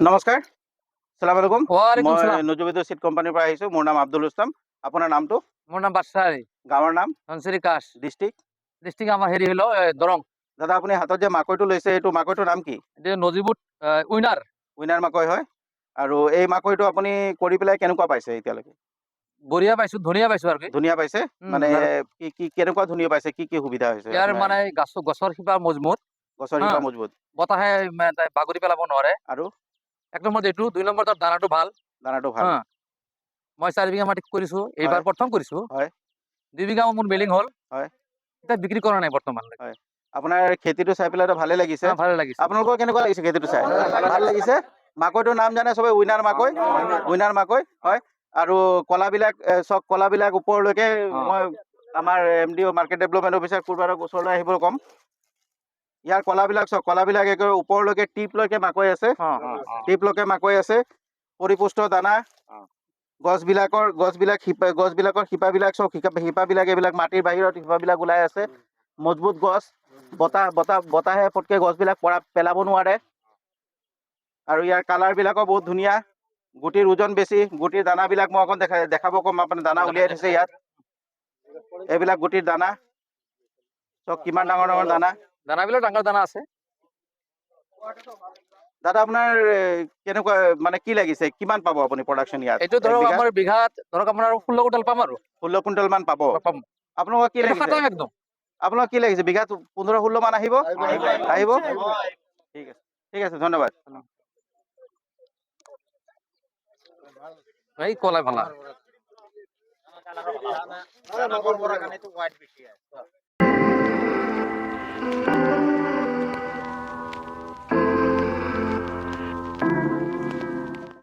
নমস্কাৰ, সালাম আলাইকুম। ওয়ালাইকুম মই সালাম। নজুবিদু চিট কোম্পানীৰ পৰা আহিছোঁ। মোৰ নাম আব্দুল ইছলাম। আপোনাৰ নামটো? মোৰ নাম বাদশাহ আলী, গাঁৱৰ নাম? ধনশিৰি কাশ। ডিষ্ট্ৰিক্ট? ডিস্ট্ৰিক্ট আমাৰ হেৰি হলো দৰং। দাদা আপুনি হাতত যে মাকৈটো লৈছে এইটো মাকৈটোৰ নাম কি? এটা নজিবুট উইনাৰ। উইনাৰ মাকৈ হয়। আৰু এই মাকৈটো আপুনি কৰি পেলাই কেনেকুৱা পাইছে এতিয়ালৈকে? বঢ়িয়া পাইছো, ধনিয়া পাইছো আৰ কি। ধুনীয়া পাইছে? মানে আৰ কি কেনেকুৱা ধুনীয়া পাইছে? কি সুবিধা হৈছে ইয়াৰ আপোনাৰ? মানে গছৰ শিপা মজবুত, গছৰ হ্যাঁ, শিপা মজবুত। বতাহে বাগৰি পেলাব নোৱাৰে। আৰু এক নম্বৰ এইটো, 2 নম্বৰ তাৰ দানাটো ভাল। দানাটো ভাল। হ্যাঁ, মই 4 বিঘা মাটিত কৰিছো, এইবাৰ হয় প্ৰথম কৰিছো। হয় 2 বিঘা মোৰ মেলিং হ'ল, হয় এটা বিক্ৰী কৰা নাই বৰ্তমান। হয়। আপোনাৰ খেতিটো চাই পেলাইতো ভালে লাগিছে। হ্যাঁ, ভালে লাগিছে। আপোনালোকৰ কেনেকুৱা লাগিছে খেতিটো চাই? ভাল লাগিছে? মাকৈটোৰ নাম জানে চবে? উইনাৰ মাকৈ? উইনাৰ মাকৈ হয়। আৰু কলাবিলাক চব কলাবিলাক ওপৰলৈকে মই আমাৰ MD মাৰ্কেট ডেভেলপমেণ্ট অফিচাৰ কুৰবাৰৰ ওচৰলৈ আহিবলৈ ক'ম। ইয়াৰ কলাবিলাক চব কলাবিলাক একেবাৰে ওপৰলৈকে টিপলৈকে মাকৈ আছে। টিপলৈকে মাকৈ আছে। পৰিপুষ্ট দানা। গছবিলাকৰ শিপাবিলাক চব শিপাবিলাক এইবিলাক মাটিৰ বাহিৰত শিপাবিলাক ওলাই আছে। মজবুত গছ। বতাহে পটকে গছবিলাক পেলাব নোৱাৰে। আৰু ইয়াৰ কালাৰবিলাকো বহুত ধুনীয়া। গুটিৰ ওজন বেছি। গুটিৰ দানাবিলাক মই অকণ দেখাব ক'ম। আপুনি দানা উলিয়াই থৈছে ইয়াত। এইবিলাক গুটিৰ দানা। চব কিমান ডাঙৰ ডাঙৰ দানা। দানাবিলাক ডাঙৰ দানা আছে। দাদা আপোনাৰ কেনেকুৱা মানে কি লাগিছে? কিমান পাব আপুনি প্ৰডাকশ্যন ইয়াত? এইটো এক ধৰক বিঘাত আমাৰ বিঘাত ধৰক আপোনাৰ 16 কুইণ্টেল পাম আৰু। 16 কুইণ্টেল মান পাব। পাম। আপোনালোকৰ কি এইটো লাগিছে? খাটাং একদম। আপোনাক কি লাগিছে? বিঘাত 15-16 মান আহিব? আহিব? ঠিক আছে। ঠিক আছে, ধন্যবাদ। এই কলাই ভালা। জানা